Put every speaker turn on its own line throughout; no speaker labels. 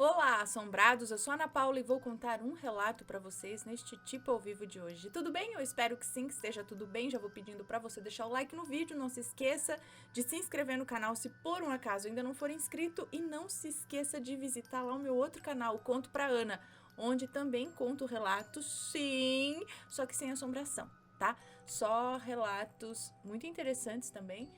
Olá, assombrados! Eu sou a Ana Paula e vou contar um relato para vocês neste tipo ao vivo de hoje. Tudo bem? Eu espero que sim, que esteja tudo bem. Já vou pedindo para você deixar o like no vídeo. Não se esqueça de se inscrever no canal se por um acaso ainda não for inscrito. E não se esqueça de visitar lá o meu outro canal, o Conto pra Ana, onde também conto relatos, sim, só que sem assombração, tá? Só relatos muito interessantes também.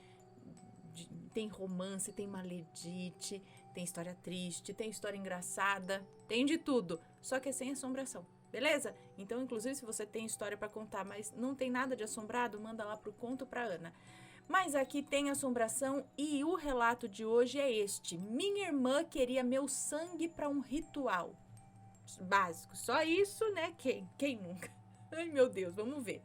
Tem romance, tem maledite, tem história triste, tem história engraçada, tem de tudo, só que é sem assombração, beleza? Então, inclusive, se você tem história para contar, mas não tem nada de assombrado, manda lá pro Conto pra Ana. Mas aqui tem assombração e o relato de hoje é este. Minha irmã queria meu sangue para um ritual. Básico, só isso, né? Quem nunca? Ai, meu Deus, vamos ver.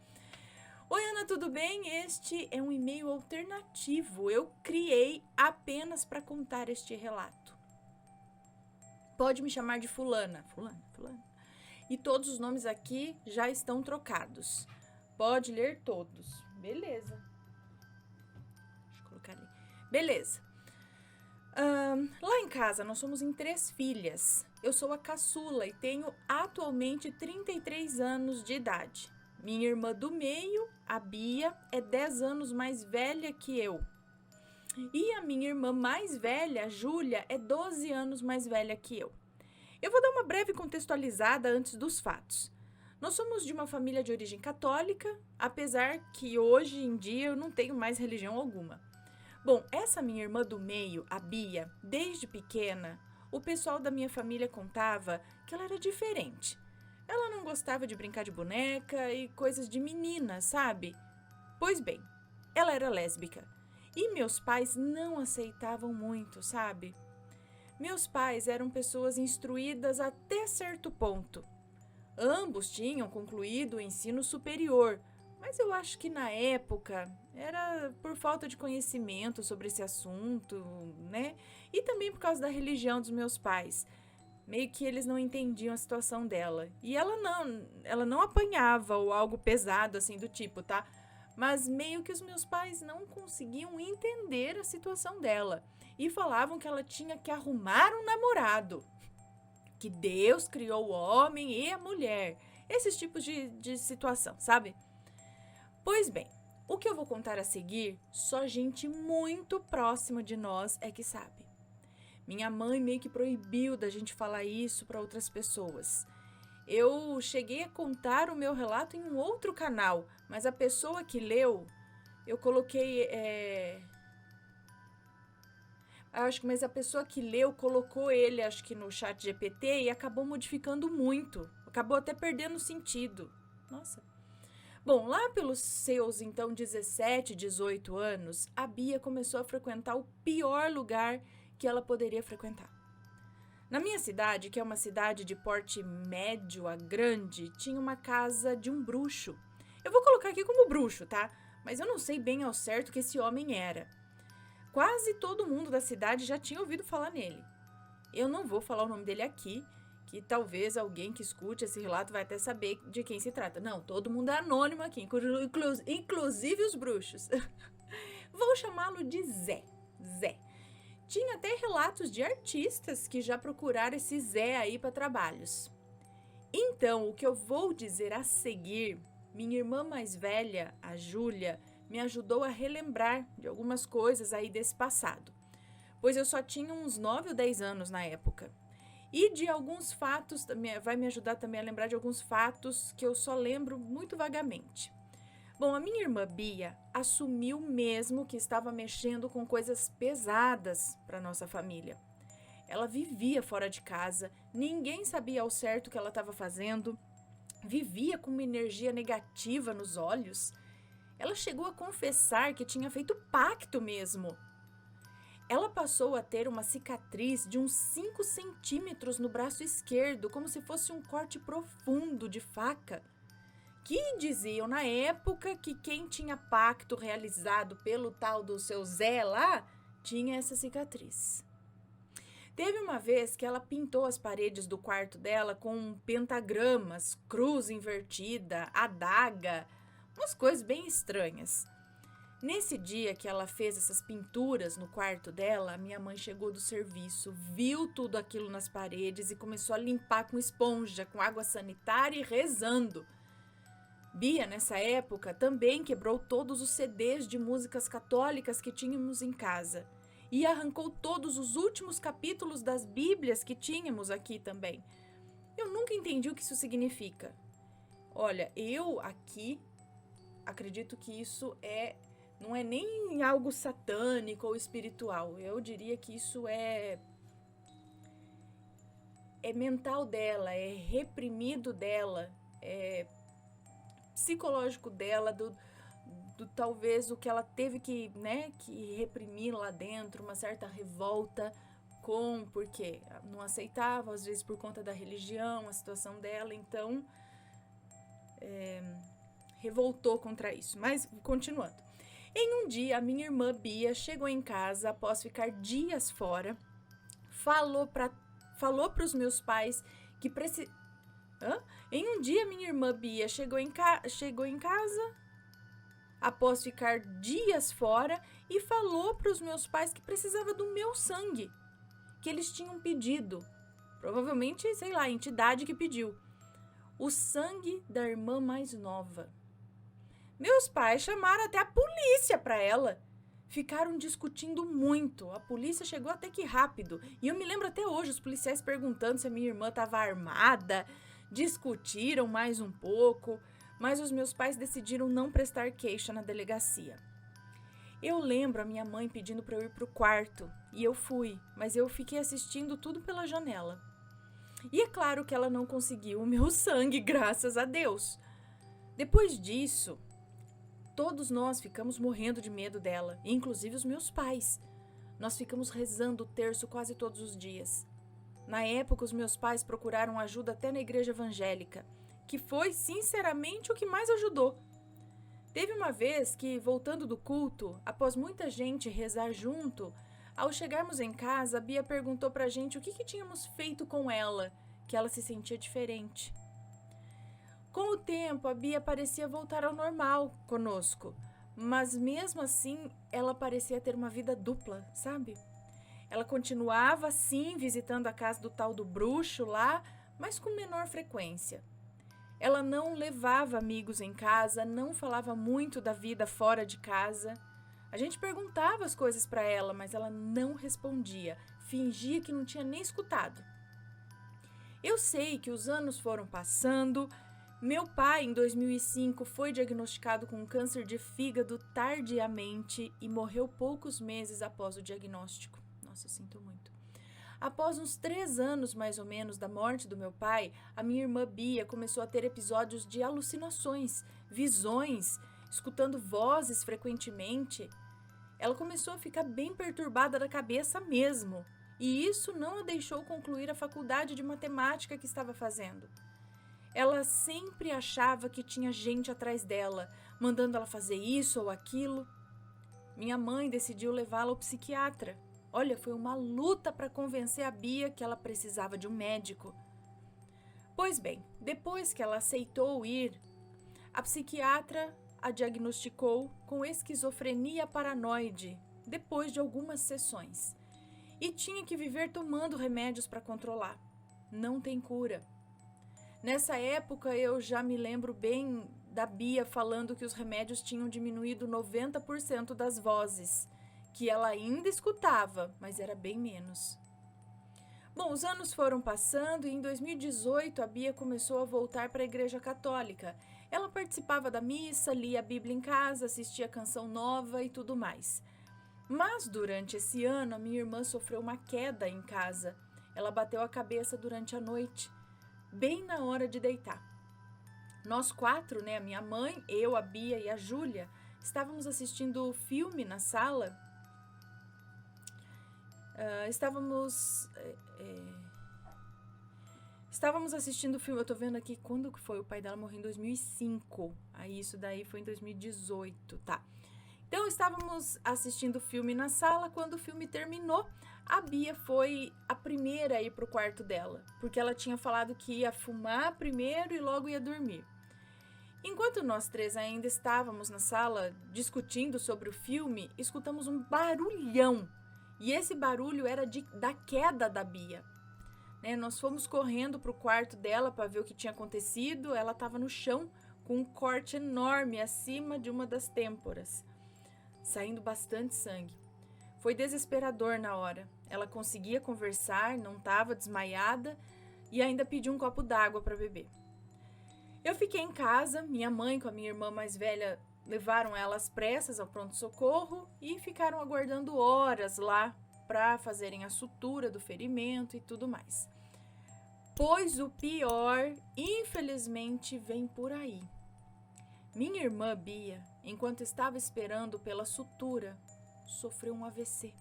Oi, Ana, tudo bem? Este é um e-mail alternativo. Eu criei apenas para contar este relato. Pode me chamar de fulana. Fulana. E todos os nomes aqui já estão trocados. Pode ler todos. Beleza. Deixa eu colocar ali. Beleza. Lá em casa nós somos em 3 filhas. Eu sou a caçula e tenho atualmente 33 anos de idade. Minha irmã do meio, a Bia, é 10 anos mais velha que eu. E a minha irmã mais velha, a Júlia, é 12 anos mais velha que eu. Eu vou dar uma breve contextualizada antes dos fatos. Nós somos de uma família de origem católica, apesar que hoje em dia eu não tenho mais religião alguma. Bom, essa minha irmã do meio, a Bia, desde pequena, o pessoal da minha família contava que ela era diferente. Ela não gostava de brincar de boneca e coisas de menina, sabe? Pois bem, ela era lésbica. E meus pais não aceitavam muito, sabe? Meus pais eram pessoas instruídas até certo ponto. Ambos tinham concluído o ensino superior, mas eu acho que na época era por falta de conhecimento sobre esse assunto, né? E também por causa da religião dos meus pais. Meio que eles não entendiam a situação dela. E ela não apanhava ou algo pesado assim do tipo, tá? Mas meio que os meus pais não conseguiam entender a situação dela. E falavam que ela tinha que arrumar um namorado. Que Deus criou o homem e a mulher. Esses tipos de situação, sabe? Pois bem, o que eu vou contar a seguir, só gente muito próxima de nós é que sabe. Minha mãe meio que proibiu da gente falar isso para outras pessoas. Eu cheguei a contar o meu relato em um outro canal, mas a pessoa que leu, eu coloquei. Mas a pessoa que leu colocou ele, acho que no chat GPT e acabou modificando muito. Acabou até perdendo o sentido. Nossa. Bom, lá pelos seus então 17, 18 anos, a Bia começou a frequentar o pior lugar que ela poderia frequentar. Na minha cidade, que é uma cidade de porte médio a grande, tinha uma casa de um bruxo. Eu vou colocar aqui como bruxo, tá? Mas eu não sei bem ao certo que esse homem era. Quase todo mundo da cidade já tinha ouvido falar nele. Eu não vou falar o nome dele aqui, que talvez alguém que escute esse relato vai até saber de quem se trata. Não, todo mundo é anônimo aqui, inclusive os bruxos. Vou chamá-lo de Zé. Zé. Tinha até relatos de artistas que já procuraram esse Zé aí para trabalhos. Então, o que eu vou dizer a seguir, minha irmã mais velha, a Júlia, me ajudou a relembrar de algumas coisas aí desse passado, pois eu só tinha uns 9 ou 10 anos na época. E de alguns fatos, vai me ajudar também a lembrar de alguns fatos que eu só lembro muito vagamente. Bom, a minha irmã Bia assumiu mesmo que estava mexendo com coisas pesadas para nossa família. Ela vivia fora de casa, ninguém sabia ao certo o que ela estava fazendo, vivia com uma energia negativa nos olhos. Ela chegou a confessar que tinha feito pacto mesmo. Ela passou a ter uma cicatriz de uns 5 centímetros no braço esquerdo, como se fosse um corte profundo de faca. Que diziam na época que quem tinha pacto realizado pelo tal do seu Zé lá, tinha essa cicatriz. Teve uma vez que ela pintou as paredes do quarto dela com pentagramas, cruz invertida, adaga, umas coisas bem estranhas. Nesse dia que ela fez essas pinturas no quarto dela, a minha mãe chegou do serviço, viu tudo aquilo nas paredes e começou a limpar com esponja, com água sanitária e rezando. Bia, nessa época, também quebrou todos os CDs de músicas católicas que tínhamos em casa e arrancou todos os últimos capítulos das Bíblias que tínhamos aqui também. Eu nunca entendi o que isso significa. Olha, eu aqui acredito que isso não é nem algo satânico ou espiritual. Eu diria que isso é mental dela, é reprimido dela, é psicológico dela, do talvez o que ela teve que reprimir lá dentro, uma certa revolta porque não aceitava, às vezes por conta da religião, a situação dela, então revoltou contra isso. Mas, continuando. Em um dia, a minha irmã Bia chegou em casa após ficar dias fora, falou para os meus pais que Em um dia, minha irmã Bia chegou em casa após ficar dias fora e falou para os meus pais que precisava do meu sangue, que eles tinham pedido. Provavelmente, sei lá, a entidade que pediu. O sangue da irmã mais nova. Meus pais chamaram até a polícia para ela. Ficaram discutindo muito. A polícia chegou até que rápido. E eu me lembro até hoje, os policiais perguntando se a minha irmã estava armada. Discutiram mais um pouco, mas os meus pais decidiram não prestar queixa na delegacia. Eu lembro a minha mãe pedindo para eu ir para o quarto, e eu fui, mas eu fiquei assistindo tudo pela janela. E é claro que ela não conseguiu o meu sangue, graças a Deus. Depois disso, todos nós ficamos morrendo de medo dela, inclusive os meus pais. Nós ficamos rezando o terço quase todos os dias. Na época, os meus pais procuraram ajuda até na igreja evangélica, que foi, sinceramente, o que mais ajudou. Teve uma vez que, voltando do culto, após muita gente rezar junto, ao chegarmos em casa, a Bia perguntou pra gente o que tínhamos feito com ela, que ela se sentia diferente. Com o tempo, a Bia parecia voltar ao normal conosco, mas mesmo assim, ela parecia ter uma vida dupla, sabe? Ela continuava, sim, visitando a casa do tal do bruxo lá, mas com menor frequência. Ela não levava amigos em casa, não falava muito da vida fora de casa. A gente perguntava as coisas para ela, mas ela não respondia, fingia que não tinha nem escutado. Eu sei que os anos foram passando. Meu pai, em 2005, foi diagnosticado com câncer de fígado tardiamente e morreu poucos meses após o diagnóstico. Nossa, eu sinto muito. Após uns 3 anos, mais ou menos, da morte do meu pai, a minha irmã Bia começou a ter episódios de alucinações, visões, escutando vozes frequentemente. Ela começou a ficar bem perturbada da cabeça mesmo, e isso não a deixou concluir a faculdade de matemática que estava fazendo. Ela sempre achava que tinha gente atrás dela, mandando ela fazer isso ou aquilo. Minha mãe decidiu levá-la ao psiquiatra. Olha, foi uma luta para convencer a Bia que ela precisava de um médico. Pois bem, depois que ela aceitou ir, a psiquiatra a diagnosticou com esquizofrenia paranoide depois de algumas sessões e tinha que viver tomando remédios para controlar. Não tem cura. Nessa época eu já me lembro bem da Bia falando que os remédios tinham diminuído 90% das vozes, que ela ainda escutava, mas era bem menos. Bom, os anos foram passando e em 2018 a Bia começou a voltar para a Igreja Católica. Ela participava da missa, lia a Bíblia em casa, assistia Canção Nova e tudo mais. Mas durante esse ano a minha irmã sofreu uma queda em casa. Ela bateu a cabeça durante a noite, bem na hora de deitar. Nós 4, a minha mãe, eu, a Bia e a Júlia, estávamos assistindo o filme na sala. Estávamos assistindo o filme, eu tô vendo aqui quando que foi, o pai dela morreu em 2005, aí isso daí foi em 2018, tá? Então estávamos assistindo o filme na sala, quando o filme terminou, a Bia foi a primeira a ir pro quarto dela, porque ela tinha falado que ia fumar primeiro e logo ia dormir. Enquanto nós três ainda estávamos na sala discutindo sobre o filme, escutamos um barulhão. E esse barulho era da queda da Bia. Né? Nós fomos correndo para o quarto dela para ver o que tinha acontecido. Ela estava no chão com um corte enorme acima de uma das têmporas, saindo bastante sangue. Foi desesperador na hora. Ela conseguia conversar, não estava desmaiada e ainda pediu um copo d'água para beber. Eu fiquei em casa, minha mãe com a minha irmã mais velha levaram ela às pressas ao pronto-socorro e ficaram aguardando horas lá para fazerem a sutura do ferimento e tudo mais. Pois o pior, infelizmente, vem por aí. Minha irmã Bia, enquanto estava esperando pela sutura, sofreu um AVC.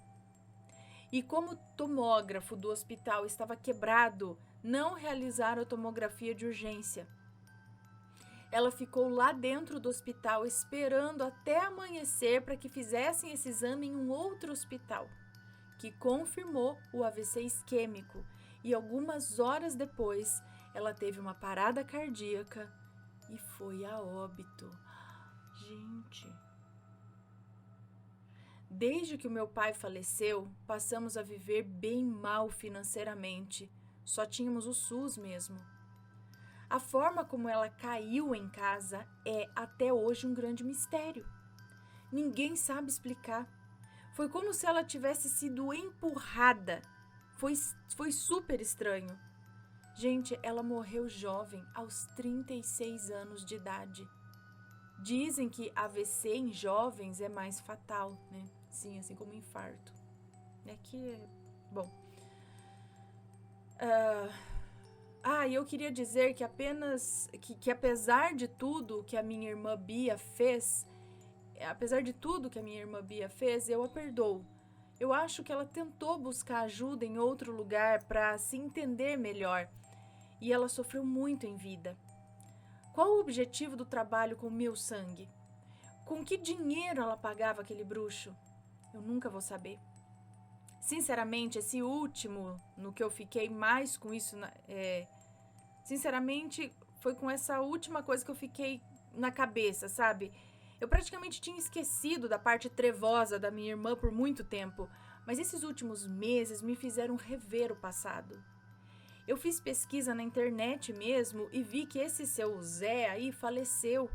E como o tomógrafo do hospital estava quebrado, não realizaram a tomografia de urgência. Ela ficou lá dentro do hospital esperando até amanhecer para que fizessem esse exame em um outro hospital, que confirmou o AVC isquêmico, e algumas horas depois ela teve uma parada cardíaca e foi a óbito. Gente... Desde que o meu pai faleceu, passamos a viver bem mal financeiramente. Só tínhamos o SUS mesmo. A forma como ela caiu em casa é até hoje um grande mistério. Ninguém sabe explicar. Foi como se ela tivesse sido empurrada. Foi super estranho. Gente, ela morreu jovem, aos 36 anos de idade. Dizem que AVC em jovens é mais fatal, né? Sim, assim como infarto. É que, bom. E eu queria dizer que que apesar de tudo que a minha irmã Bia fez, eu a perdoo. Eu acho que ela tentou buscar ajuda em outro lugar para se entender melhor. E ela sofreu muito em vida. Qual o objetivo do trabalho com o meu sangue? Com que dinheiro ela pagava aquele bruxo? Eu nunca vou saber. Sinceramente, esse último, no que eu fiquei mais com isso, sinceramente, foi com essa última coisa que eu fiquei na cabeça, sabe? Eu praticamente tinha esquecido da parte trevosa da minha irmã por muito tempo, mas esses últimos meses me fizeram rever o passado. Eu fiz pesquisa na internet mesmo e vi que esse seu Zé aí faleceu.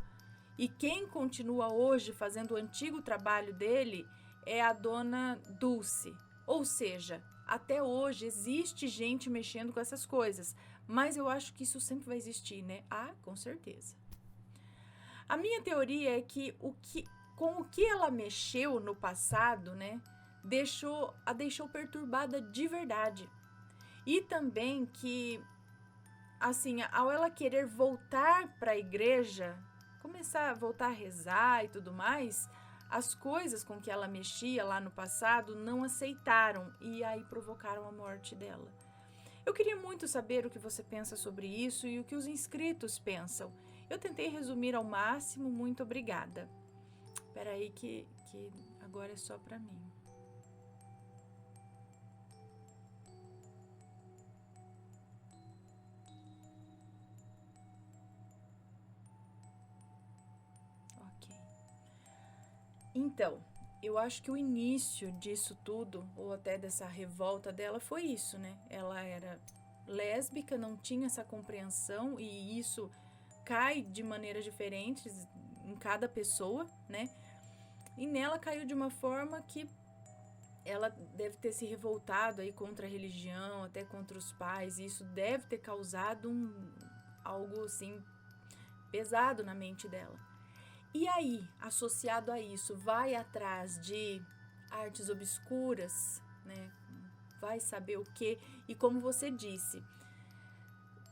E quem continua hoje fazendo o antigo trabalho dele é a dona Dulce. Ou seja, até hoje existe gente mexendo com essas coisas, mas eu acho que isso sempre vai existir, né? Com certeza. A minha teoria é que com o que ela mexeu no passado, né, a deixou perturbada de verdade. E também que, assim, ao ela querer voltar para a igreja, começar a voltar a rezar e tudo mais, as coisas com que ela mexia lá no passado não aceitaram e aí provocaram a morte dela. Eu queria muito saber o que você pensa sobre isso e o que os inscritos pensam. Eu tentei resumir ao máximo, muito obrigada. Espera aí que agora é só para mim. Então, eu acho que o início disso tudo, ou até dessa revolta dela, foi isso, né? Ela era lésbica, não tinha essa compreensão e isso cai de maneiras diferentes em cada pessoa, né? E nela caiu de uma forma que ela deve ter se revoltado aí contra a religião, até contra os pais, e isso deve ter causado algo assim pesado na mente dela. E aí, associado a isso, vai atrás de artes obscuras, né? Vai saber o quê? E como você disse,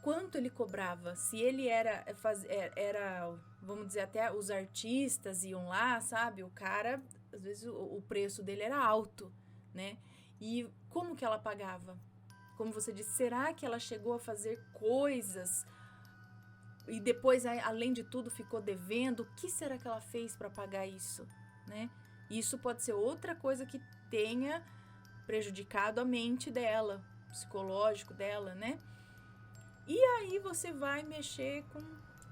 quanto ele cobrava? Se ele era, vamos dizer, até os artistas iam lá, sabe? O cara, às vezes o preço dele era alto, né? E como que ela pagava? Como você disse, será que ela chegou a fazer coisas e depois, além de tudo, ficou devendo? O que será que ela fez para pagar isso, né? Isso pode ser outra coisa que tenha prejudicado a mente dela, o psicológico dela, né? E aí você vai mexer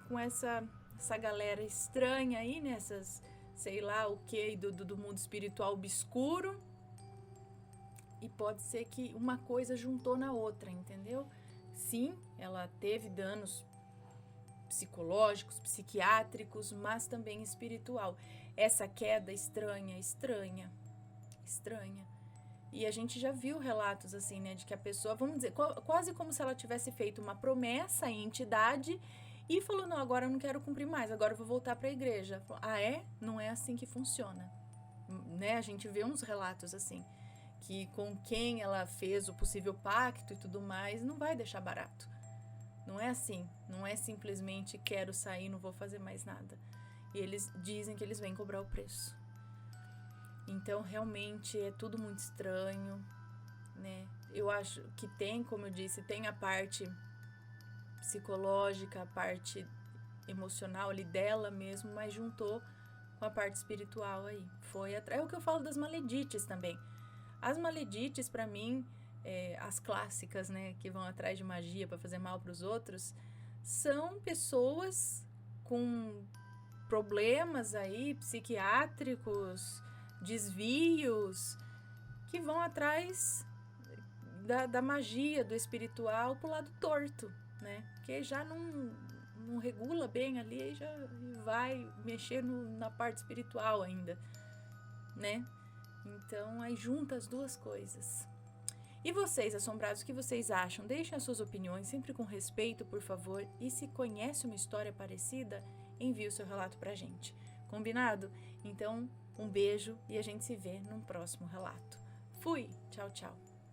com essa essa galera estranha aí, nessas, sei lá o que, do mundo espiritual obscuro. E pode ser que uma coisa juntou na outra, entendeu? Sim, ela teve danos psicológicos, psiquiátricos, mas também espiritual. Essa queda estranha. E a gente já viu relatos assim, né, de que a pessoa, vamos dizer, quase como se ela tivesse feito uma promessa à entidade e falou, não, agora eu não quero cumprir mais, agora eu vou voltar para a igreja. Falou, ah, é? Não é assim que funciona, né? A gente vê uns relatos assim, que com quem ela fez o possível pacto e tudo mais, não vai deixar barato. Não é assim, não é simplesmente quero sair, não vou fazer mais nada. E eles dizem que eles vêm cobrar o preço. Então, realmente, é tudo muito estranho, né? Eu acho que tem, como eu disse, tem a parte psicológica, a parte emocional ali dela mesmo, mas juntou com a parte espiritual aí. É o que eu falo das maledites também. As maledites, pra mim, as clássicas, né, que vão atrás de magia para fazer mal para os outros, são pessoas com problemas aí psiquiátricos, desvios, que vão atrás da magia, do espiritual pro lado torto, né? Porque já não regula bem ali, já vai mexer na parte espiritual ainda, né? Então, aí junta as duas coisas. E vocês, assombrados, o que vocês acham? Deixem as suas opiniões, sempre com respeito, por favor. E se conhece uma história parecida, envie o seu relato pra gente. Combinado? Então, um beijo e a gente se vê num próximo relato. Fui! Tchau, tchau!